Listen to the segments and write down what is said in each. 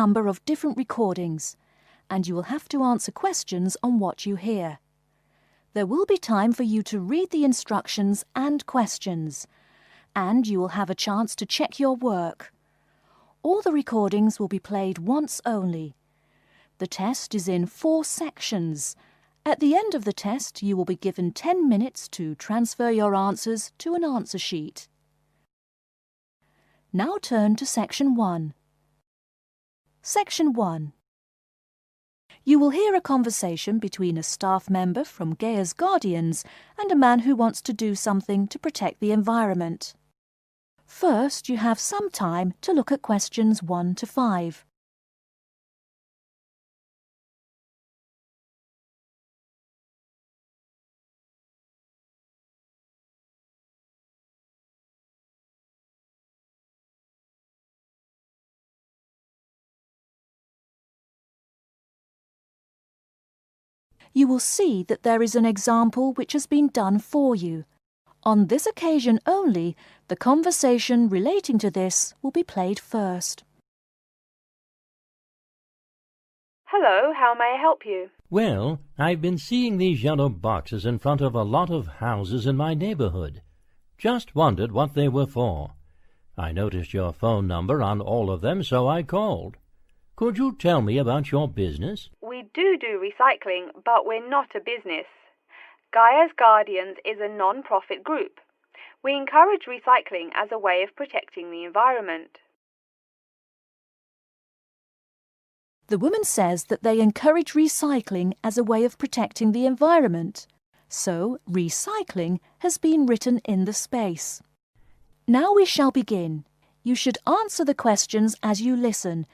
number of different recordings, and you will have to answer questions on what you hear. There will be time for you to read the instructions and questions, and you will have a chance to check your work. All the recordings will be played once only. The test is in 4 sections. At the end of the test, you will be given 10 minutes to transfer your answers to an answer sheet. Now turn to Section 1. Section 1. You will hear a conversation between a staff member from Gaia's Guardians and a man who wants to do something to protect the environment. First, you have some time to look at questions 1 to 5. You will see that there is an example which has been done for you. On this occasion only, the conversation relating to this will be played first. Hello, how may I help you? Well, I've been seeing these yellow boxes in front of a lot of houses in my neighborhood. Just wondered what they were for. I noticed your phone number on all of them, so I called. Could you tell me about your business? We do recycling, but we're not a business. Gaia's Guardians is a non-profit group. We encourage recycling as a way of protecting the environment. The woman says that they encourage recycling as a way of protecting the environment. So, recycling has been written in the space. Now we shall begin. You should answer the questions as you listen,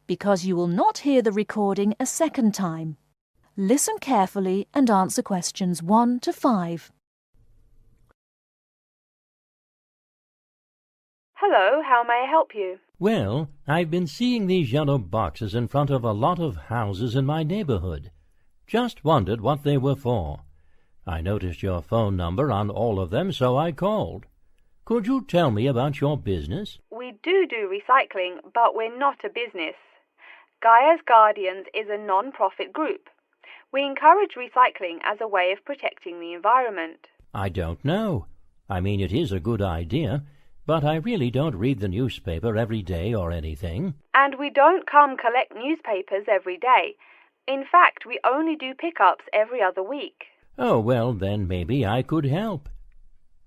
because you will not hear the recording a second time. Listen carefully and answer questions 1 to 5. Hello, how may I help you? Well, I've been seeing these yellow boxes in front of a lot of houses in my neighborhood. Just wondered what they were for. I noticed your phone number on all of them, so I called. Could you tell me about your business? We do recycling, but we're not a business. Gaia's Guardians is a non-profit group. We encourage recycling as a way of protecting the environment. I don't know. I mean, it is a good idea, but I really don't read the newspaper every day or anything. And we don't come collect newspapers every day. In fact, we only do pickups every other week. Oh, well, then maybe I could help.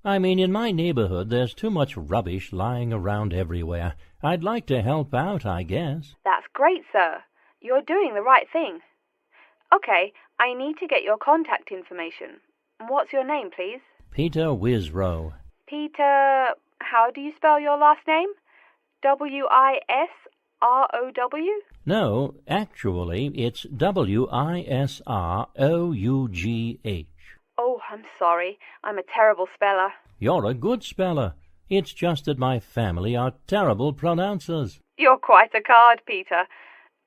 I mean, in my neighborhood there's too much rubbish lying around everywhere. I'd like to help out, I guess. That's great, sir. You're doing the right thing. Okay, I need to get your contact information. What's your name, please? Peter Wisrow. Peter, how do you spell your last name? Wisrow? No, actually, it's Wisrough. Oh, I'm sorry. I'm a terrible speller. You're a good speller. It's just that my family are terrible pronouncers. You're quite a card, Peter.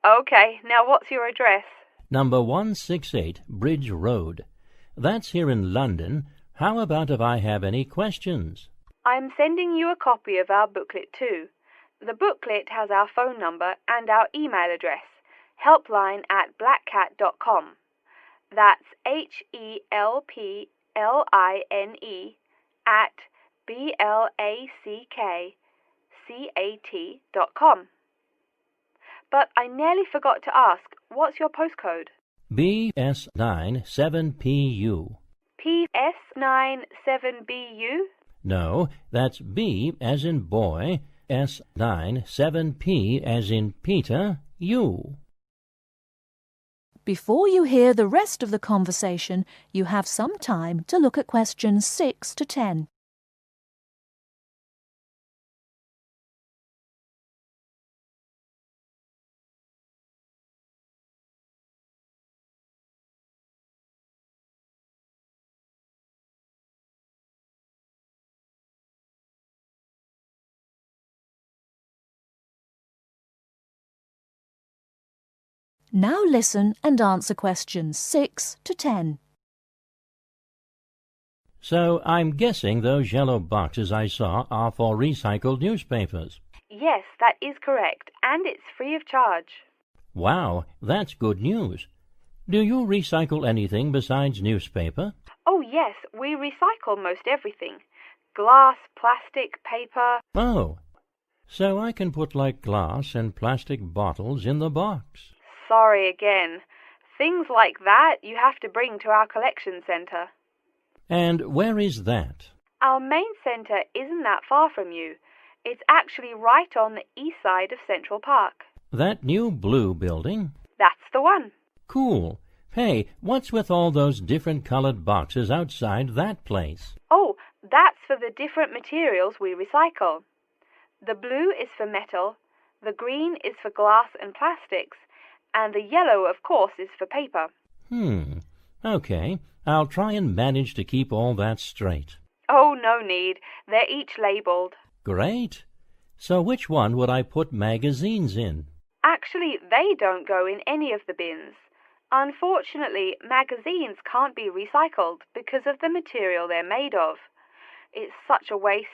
Okay, now what's your address? Number 168 Bridge Road. That's here in London. How about if I have any questions? I'm sending you a copy of our booklet too. The booklet has our phone number and our email address, helpline@blackcat.com. That's HELPLINE at BLACKCAT.com. But I nearly forgot to ask, what's your postcode? BS97PU. PS97BU? No, that's B as in boy, S97P as in Peter, U. Before you hear the rest of the conversation, you have some time to look at questions 6 to 10. Now listen and answer questions 6 to 10. So I'm guessing those yellow boxes I saw are for recycled newspapers. Yes, that is correct, and it's free of charge. Wow, that's good news. Do you recycle anything besides newspaper? Oh yes, we recycle most everything. Glass, plastic, paper. Oh, so I can put like glass and plastic bottles in the box. Sorry again. Things like that you have to bring to our collection centre. And where is that? Our main centre isn't that far from you. It's actually right on the east side of Central Park. That new blue building? That's the one. Cool. Hey, what's with all those different colored boxes outside that place? Oh, that's for the different materials we recycle. The blue is for metal, the green is for glass and plastics, and the yellow, of course, is for paper. Okay. I'll try and manage to keep all that straight. Oh, no need. They're each labelled. Great. So which one would I put magazines in? Actually, they don't go in any of the bins. Unfortunately, magazines can't be recycled because of the material they're made of. It's such a waste.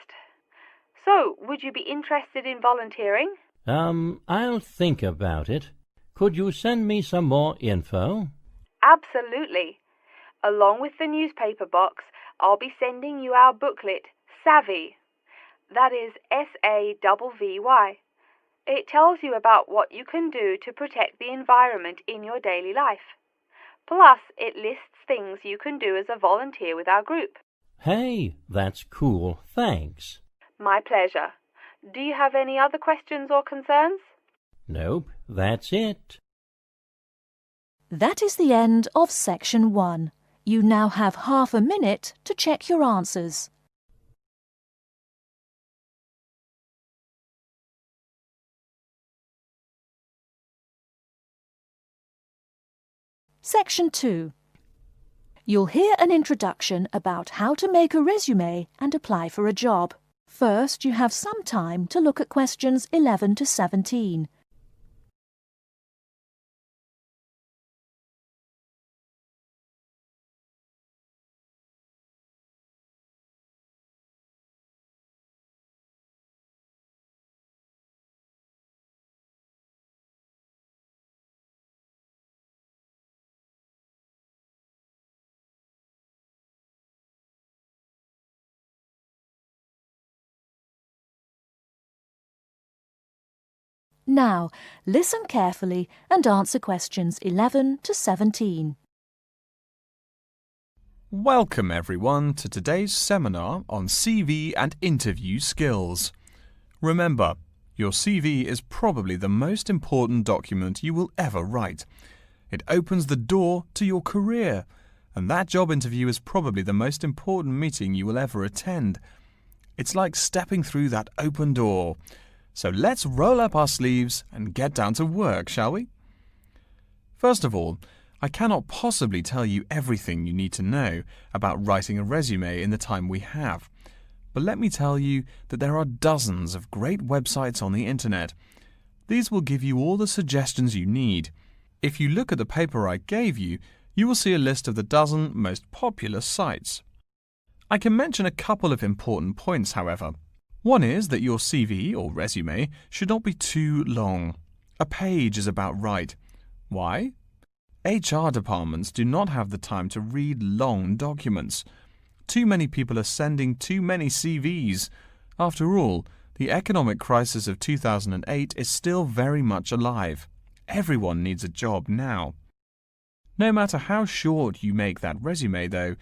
So, would you be interested in volunteering? I'll think about it. Could you send me some more info? Absolutely. Along with the newspaper box, I'll be sending you our booklet, Savvy. That is SAVVY. It tells you about what you can do to protect the environment in your daily life. Plus, it lists things you can do as a volunteer with our group. Hey, that's cool. Thanks. My pleasure. Do you have any other questions or concerns? Nope, that's it. That is the end of Section 1. You now have half a minute to check your answers. Section 2. You'll hear an introduction about how to make a resume and apply for a job. First, you have some time to look at questions 11 to 17. Now, listen carefully and answer questions 11 to 17. Welcome everyone to today's seminar on CV and interview skills. Remember, your CV is probably the most important document you will ever write. It opens the door to your career, and that job interview is probably the most important meeting you will ever attend. It's like stepping through that open door. So let's roll up our sleeves and get down to work, shall we? First of all, I cannot possibly tell you everything you need to know about writing a resume in the time we have. But let me tell you that there are dozens of great websites on the internet. These will give you all the suggestions you need. If you look at the paper I gave you, you will see a list of the dozen most popular sites. I can mention a couple of important points, however. One is that your CV or resume should not be too long. A page is about right. Why? HR departments do not have the time to read long documents. Too many people are sending too many CVs. After all, the economic crisis of 2008 is still very much alive. Everyone needs a job now. No matter how short you make that resume, though,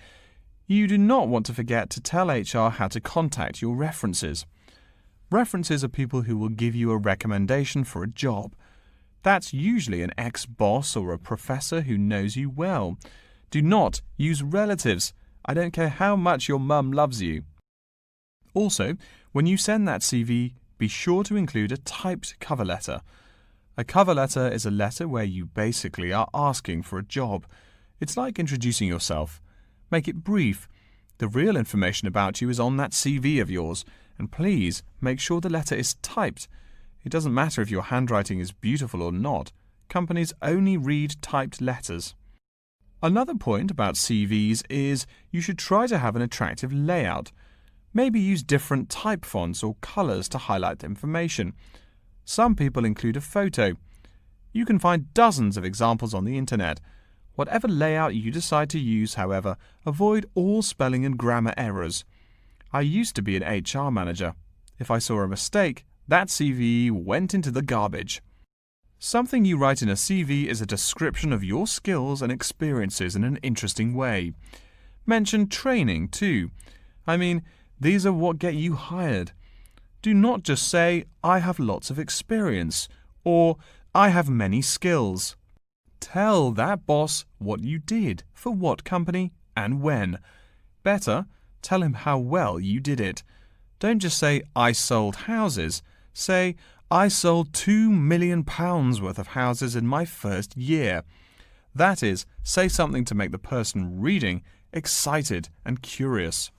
you do not want to forget to tell HR how to contact your references. References are people who will give you a recommendation for a job. That's usually an ex-boss or a professor who knows you well. Do not use relatives. I don't care how much your mum loves you. Also, when you send that CV, be sure to include a typed cover letter. A cover letter is a letter where you basically are asking for a job. It's like introducing yourself. Make it brief. The real information about you is on that CV of yours, and please make sure the letter is typed. It doesn't matter if your handwriting is beautiful or not. Companies only read typed letters. Another point about CVs is you should try to have an attractive layout. Maybe use different type fonts or colours to highlight the information. Some people include a photo. You can find dozens of examples on the internet. Whatever layout you decide to use, however, avoid all spelling and grammar errors. I used to be an HR manager. If I saw a mistake, that CV went into the garbage. Something you write in a CV is a description of your skills and experiences in an interesting way. Mention training too. I mean, these are what get you hired. Do not just say, I have lots of experience, or I have many skills. Tell that boss what you did, for what company, and when. Better, tell him how well you did it. Don't just say, I sold houses. Say, I sold £2 million worth of houses in my first year. That is, say something to make the person reading excited and curious.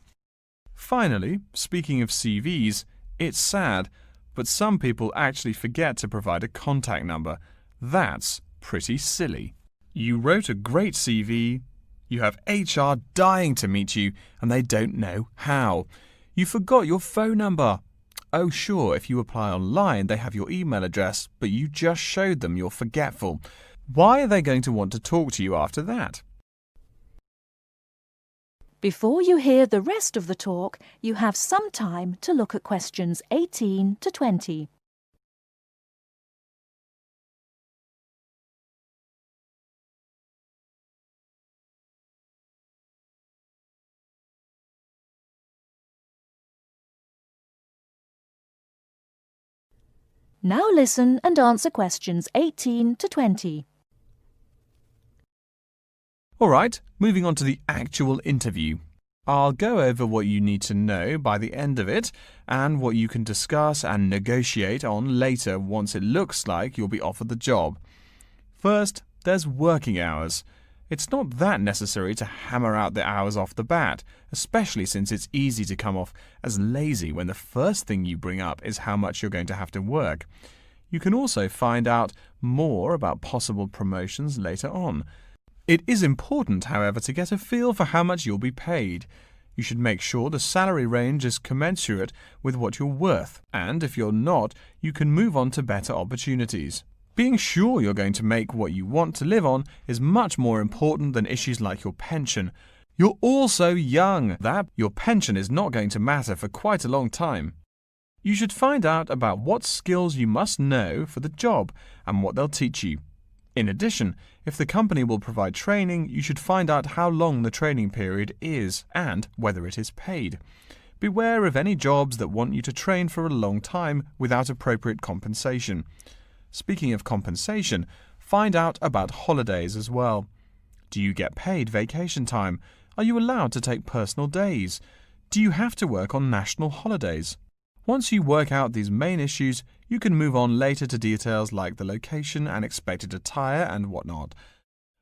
Finally, speaking of CVs, it's sad, but some people actually forget to provide a contact number. That's pretty silly. You wrote a great CV, you have HR dying to meet you, and they don't know how. You forgot your phone number. Oh sure, if you apply online, they have your email address, but you just showed them you're forgetful. Why are they going to want to talk to you after that? Before you hear the rest of the talk, you have some time to look at questions 18 to 20. Now listen and answer questions 18 to 20. Alright, moving on to the actual interview. I'll go over what you need to know by the end of it and what you can discuss and negotiate on later once it looks like you'll be offered the job. First, there's working hours. It's not that necessary to hammer out the hours off the bat, especially since it's easy to come off as lazy when the first thing you bring up is how much you're going to have to work. You can also find out more about possible promotions later on. It is important, however, to get a feel for how much you'll be paid. You should make sure the salary range is commensurate with what you're worth, and if you're not, you can move on to better opportunities. Being sure you're going to make what you want to live on is much more important than issues like your pension. You're all so young that your pension is not going to matter for quite a long time. You should find out about what skills you must know for the job and what they'll teach you. In addition, if the company will provide training, you should find out how long the training period is and whether it is paid. Beware of any jobs that want you to train for a long time without appropriate compensation. Speaking of compensation, find out about holidays as well. Do you get paid vacation time? Are you allowed to take personal days? Do you have to work on national holidays? Once you work out these main issues, you can move on later to details like the location and expected attire and whatnot.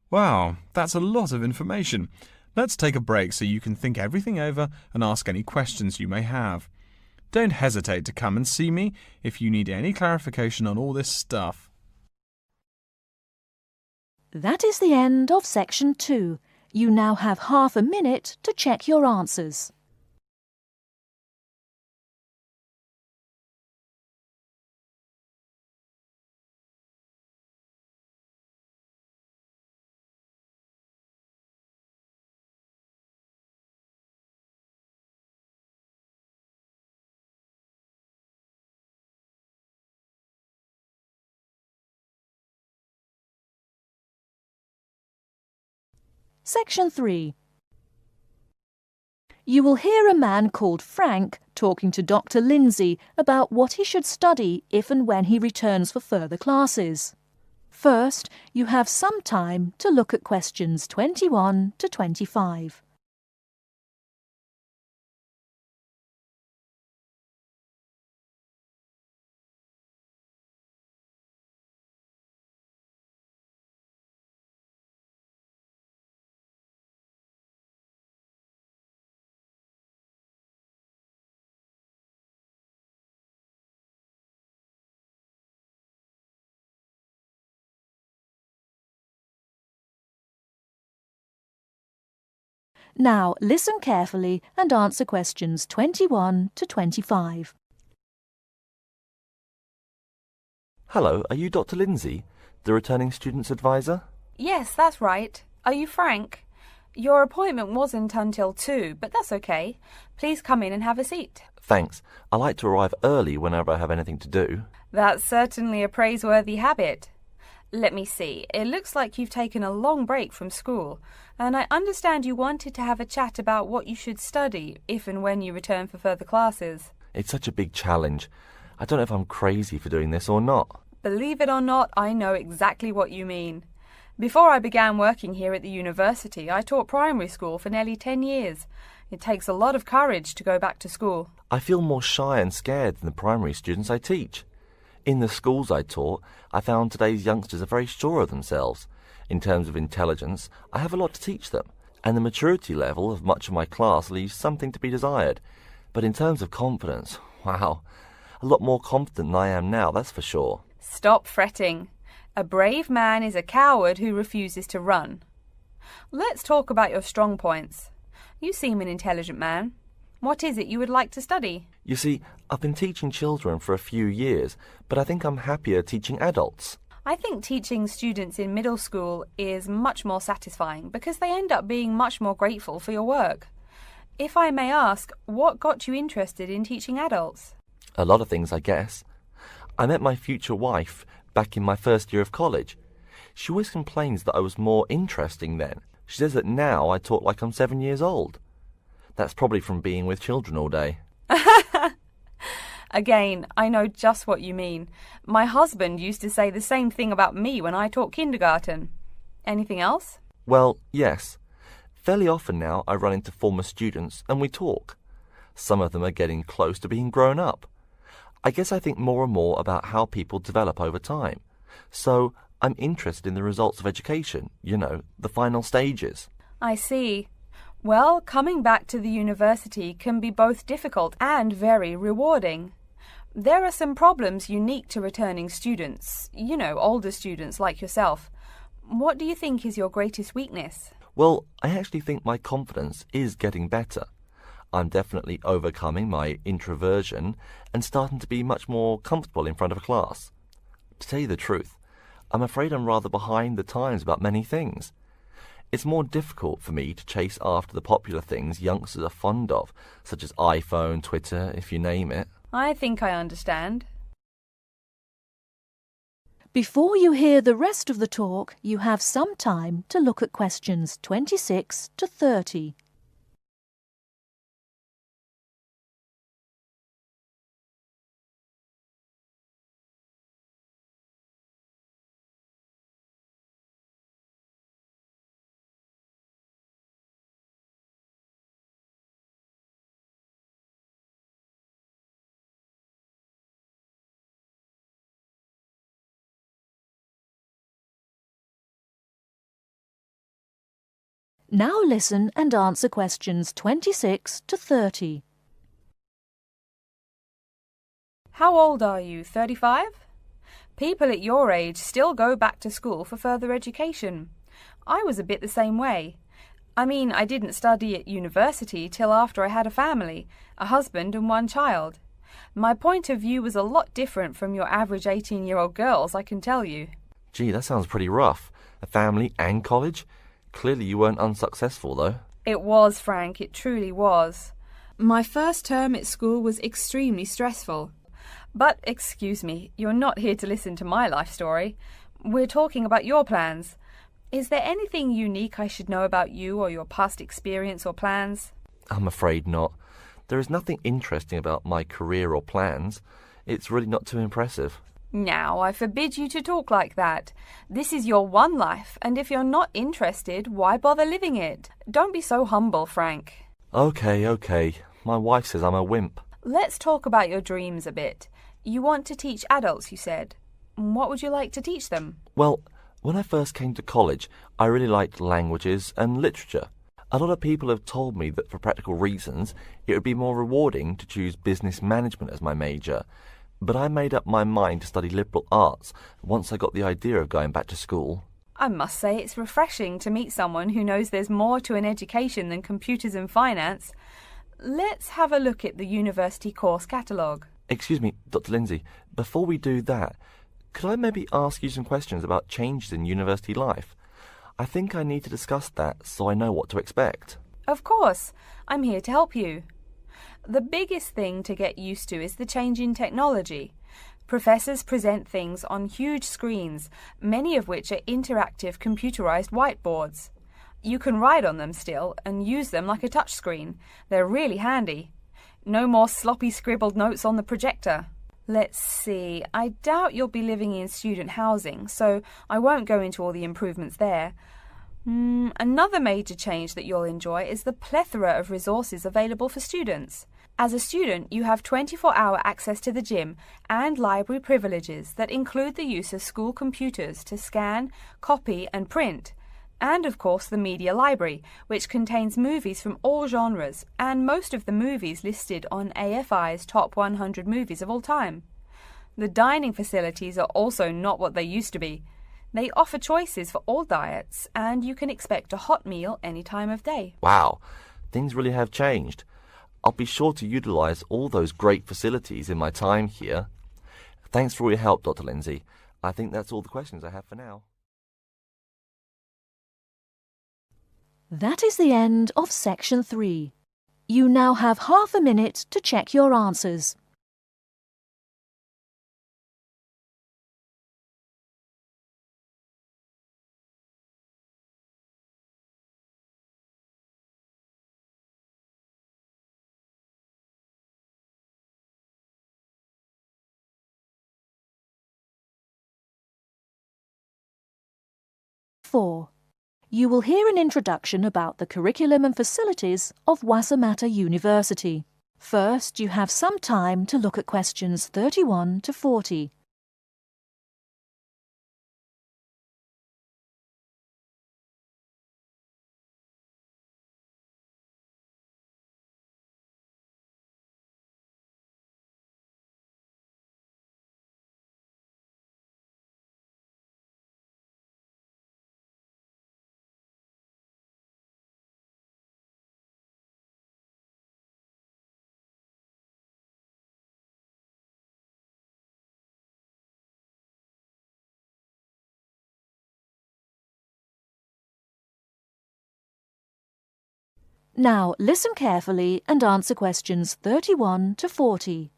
Wow, that's a lot of information. Let's take a break so you can think everything over and ask any questions you may have. Don't hesitate to come and see me if you need any clarification on all this stuff. That is the end of section 2. You now have half a minute to check your answers. Section 3. You will hear a man called Frank talking to Dr. Lindsay about what he should study if and when he returns for further classes. First, you have some time to look at questions 21 to 25. Now listen carefully and answer questions 21 to 25. Hello, are you Dr. Lindsay? the returning students advisor? Yes, that's right. Are you Frank? Your appointment wasn't until 2, but that's okay. Please come in and have a seat. Thanks. I like to arrive early whenever I have anything to do. That's certainly a praiseworthy habit. Let me see. It looks like you've taken a long break from school, and I understand you wanted to have a chat about what you should study if and when you return for further classes. It's such a big challenge. I don't know if I'm crazy for doing this or not. Believe it or not, I know exactly what you mean. Before I began working here at the university, I taught primary school for nearly 10 years. It takes a lot of courage to go back to school. I feel more shy and scared than the primary students I teach. In the schools I taught, I found today's youngsters are very sure of themselves. In terms of intelligence, I have a lot to teach them, and the maturity level of much of my class leaves something to be desired. But in terms of confidence, wow, a lot more confident than I am now, that's for sure. Stop fretting. A brave man is a coward who refuses to run. Let's talk about your strong points. You seem an intelligent man. What is it you would like to study? You see, I've been teaching children for a few years, but I think I'm happier teaching adults. I think teaching students in middle school is much more satisfying because they end up being much more grateful for your work. If I may ask, what got you interested in teaching adults? A lot of things, I guess. I met my future wife back in my first year of college. She always complains that I was more interesting then. She says that now I talk like I'm 7 years old. That's probably from being with children all day. Again, I know just what you mean. My husband used to say the same thing about me when I taught kindergarten. Anything else? Well, yes. Fairly often now I run into former students and we talk. Some of them are getting close to being grown up. I guess I think more and more about how people develop over time. So I'm interested in the results of education, the final stages. I see. Well, coming back to the university can be both difficult and very rewarding. There are some problems unique to returning students, older students like yourself. What do you think is your greatest weakness? Well, I actually think my confidence is getting better. I'm definitely overcoming my introversion and starting to be much more comfortable in front of a class. To tell you the truth, I'm afraid I'm rather behind the times about many things. It's more difficult for me to chase after the popular things youngsters are fond of, such as iPhone, Twitter, if you name it. I think I understand. Before you hear the rest of the talk, you have some time to look at questions 26 to 30. Now listen and answer questions 26 to 30. How old are you, 35? People at your age still go back to school for further education. I was a bit the same way. I mean, I didn't study at university till after I had a family, a husband and one child. My point of view was a lot different from your average 18-year-old girls, I can tell you. Gee, that sounds pretty rough. A family and college? Clearly you weren't unsuccessful, though. It was, Frank, it truly was. My first term at school was extremely stressful. But, excuse me, you're not here to listen to my life story. We're talking about your plans. Is there anything unique I should know about you or your past experience or plans? I'm afraid not. There is nothing interesting about my career or plans. It's really not too impressive. Now, I forbid you to talk like that. This is your one life, and if you're not interested, why bother living it? Don't be so humble, Frank. Okay. My wife says I'm a wimp. Let's talk about your dreams a bit. You want to teach adults, you said. What would you like to teach them? Well, when I first came to college, I really liked languages and literature. A lot of people have told me that for practical reasons, it would be more rewarding to choose business management as my major. But I made up my mind to study liberal arts once I got the idea of going back to school. I must say it's refreshing to meet someone who knows there's more to an education than computers and finance. Let's have a look at the university course catalogue. Excuse me, Dr. Lindsay, before we do that, Could I maybe ask you some questions about changes in university life? I think I need to discuss that so I know what to expect. Of course, I'm here to help you. The biggest thing to get used to is the change in technology. Professors present things on huge screens, many of which are interactive computerized whiteboards. You can write on them still and use them like a touchscreen. They're really handy. No more sloppy scribbled notes on the projector. Let's see, I doubt you'll be living in student housing, so I won't go into all the improvements there. Another major change that you'll enjoy is the plethora of resources available for students. As a student, you have 24-hour access to the gym and library privileges that include the use of school computers to scan, copy and print. And of course the media library, which contains movies from all genres and most of the movies listed on AFI's top 100 movies of all time. The dining facilities are also not what they used to be. They offer choices for all diets and you can expect a hot meal any time of day. Wow, things really have changed. I'll be sure to utilise all those great facilities in my time here. Thanks for all your help, Dr. Lindsay. I think that's all the questions I have for now. That is the end of Section 3. You now have half a minute to check your answers. Four. You will hear an introduction about the curriculum and facilities of Wasamata University. First, you have some time to look at questions 31 to 40. Now listen carefully and answer questions 31 to 40.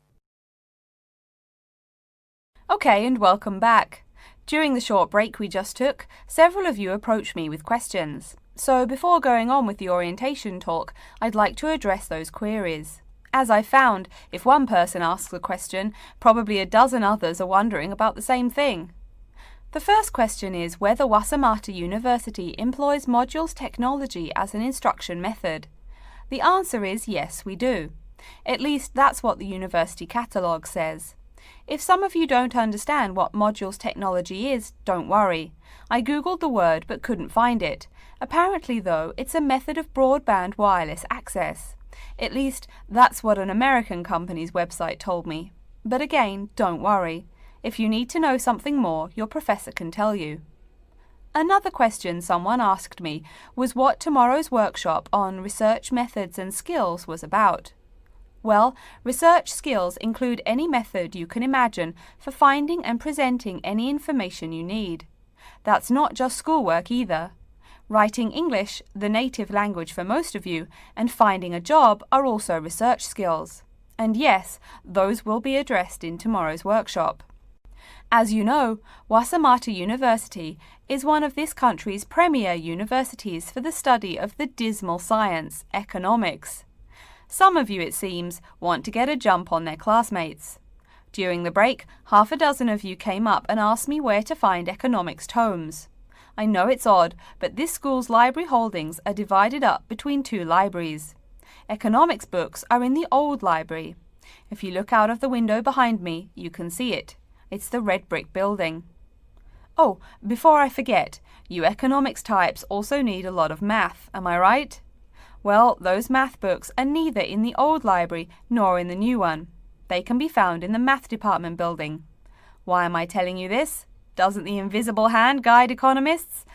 Okay, and welcome back. During the short break we just took, several of you approached me with questions. So before going on with the orientation talk, I'd like to address those queries. As I found, if one person asks a question, probably a dozen others are wondering about the same thing. The first question is whether Wasamata University employs modules technology as an instruction method. The answer is yes, we do. At least that's what the university catalogue says. If some of you don't understand what modules technology is, don't worry. I googled the word but couldn't find it. Apparently, though, it's a method of broadband wireless access. At least that's what an American company's website told me. But again, don't worry. If you need to know something more, your professor can tell you. Another question someone asked me was what tomorrow's workshop on research methods and skills was about. Well, research skills include any method you can imagine for finding and presenting any information you need. That's not just schoolwork either. Writing English, the native language for most of you, and finding a job are also research skills. And yes, those will be addressed in tomorrow's workshop. As you know, Wasamata University is one of this country's premier universities for the study of the dismal science, economics. Some of you, it seems, want to get a jump on their classmates. During the break, half a dozen of you came up and asked me where to find economics tomes. I know it's odd, but this school's library holdings are divided up between two libraries. Economics books are in the old library. If you look out of the window behind me, you can see it. It's the red brick building. Oh, before I forget, you economics types also need a lot of math, am I right? Well, those math books are neither in the old library nor in the new one. They can be found in the math department building. Why am I telling you this? Doesn't the invisible hand guide economists?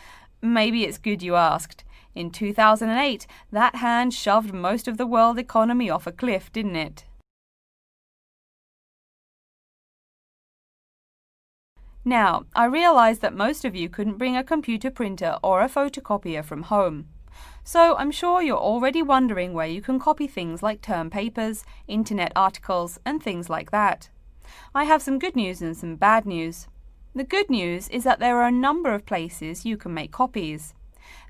Maybe it's good you asked. In 2008, that hand shoved most of the world economy off a cliff, didn't it? Now, I realise that most of you couldn't bring a computer printer or a photocopier from home. So I'm sure you're already wondering where you can copy things like term papers, internet articles, and things like that. I have some good news and some bad news. The good news is that there are a number of places you can make copies.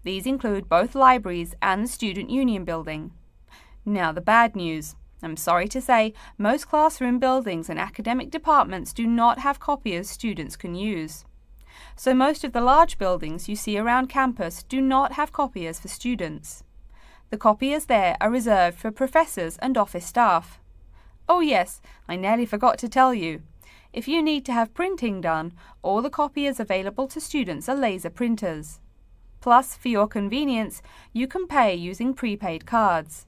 These include both libraries and the Student Union building. Now the bad news. I'm sorry to say, most classroom buildings and academic departments do not have copiers students can use. So most of the large buildings you see around campus do not have copiers for students. The copiers there are reserved for professors and office staff. Oh yes, I nearly forgot to tell you. If you need to have printing done, all the copiers available to students are laser printers. Plus, for your convenience, you can pay using prepaid cards.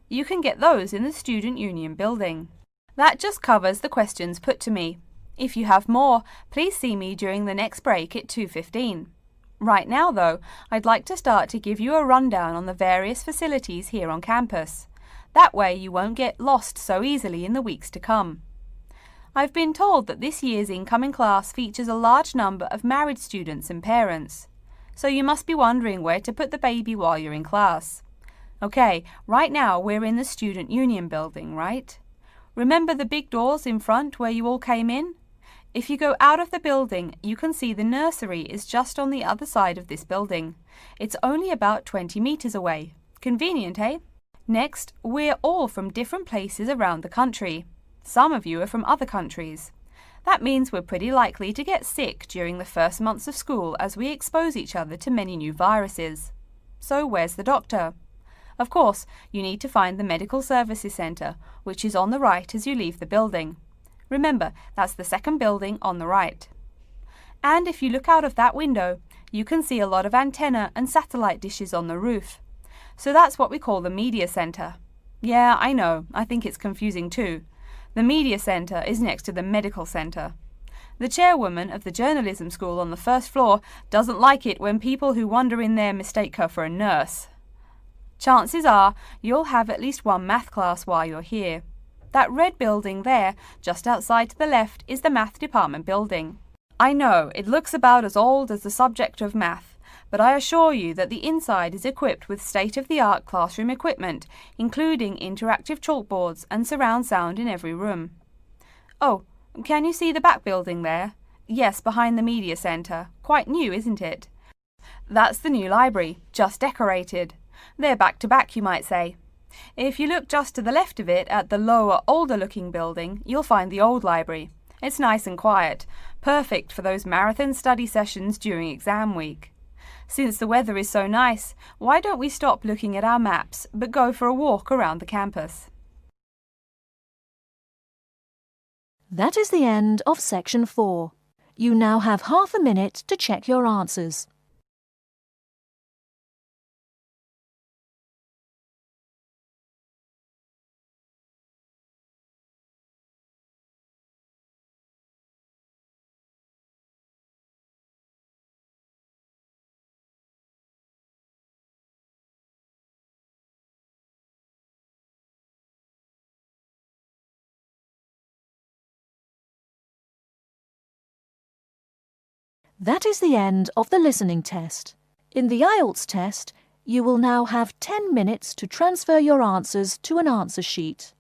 You can get those in the Student Union building. That just covers the questions put to me. If you have more, please see me during the next break at 2:15. Right now, though, I'd like to start to give you a rundown on the various facilities here on campus. That way you won't get lost so easily in the weeks to come. I've been told that this year's incoming class features a large number of married students and parents. So you must be wondering where to put the baby while you're in class. Okay, right now we're in the Student Union building, right? Remember the big doors in front where you all came in? If you go out of the building, you can see the nursery is just on the other side of this building. It's only about 20 meters away. Convenient, eh? Next, we're all from different places around the country. Some of you are from other countries. That means we're pretty likely to get sick during the first months of school as we expose each other to many new viruses. So where's the doctor? Of course, you need to find the Medical Services Centre, which is on the right as you leave the building. Remember, that's the second building on the right. And if you look out of that window, you can see a lot of antenna and satellite dishes on the roof. So that's what we call the Media Centre. Yeah, I know, I think it's confusing too. The Media Centre is next to the Medical Centre. The chairwoman of the journalism school on the first floor doesn't like it when people who wander in there mistake her for a nurse. Chances are you'll have at least one math class while you're here. That red building there, just outside to the left, is the math department building. I know, it looks about as old as the subject of math, but I assure you that the inside is equipped with state-of-the-art classroom equipment, including interactive chalkboards and surround sound in every room. Oh, can you see the back building there? Yes, behind the Media Centre. Quite new, isn't it? That's the new library, just decorated. They're back to back, you might say. If you look just to the left of it at the lower, older-looking building, you'll find the old library. It's nice and quiet, perfect for those marathon study sessions during exam week. Since the weather is so nice, why don't we stop looking at our maps, but go for a walk around the campus? That is the end of Section 4. You now have half a minute to check your answers. That is the end of the listening test. In the IELTS test, you will now have 10 minutes to transfer your answers to an answer sheet.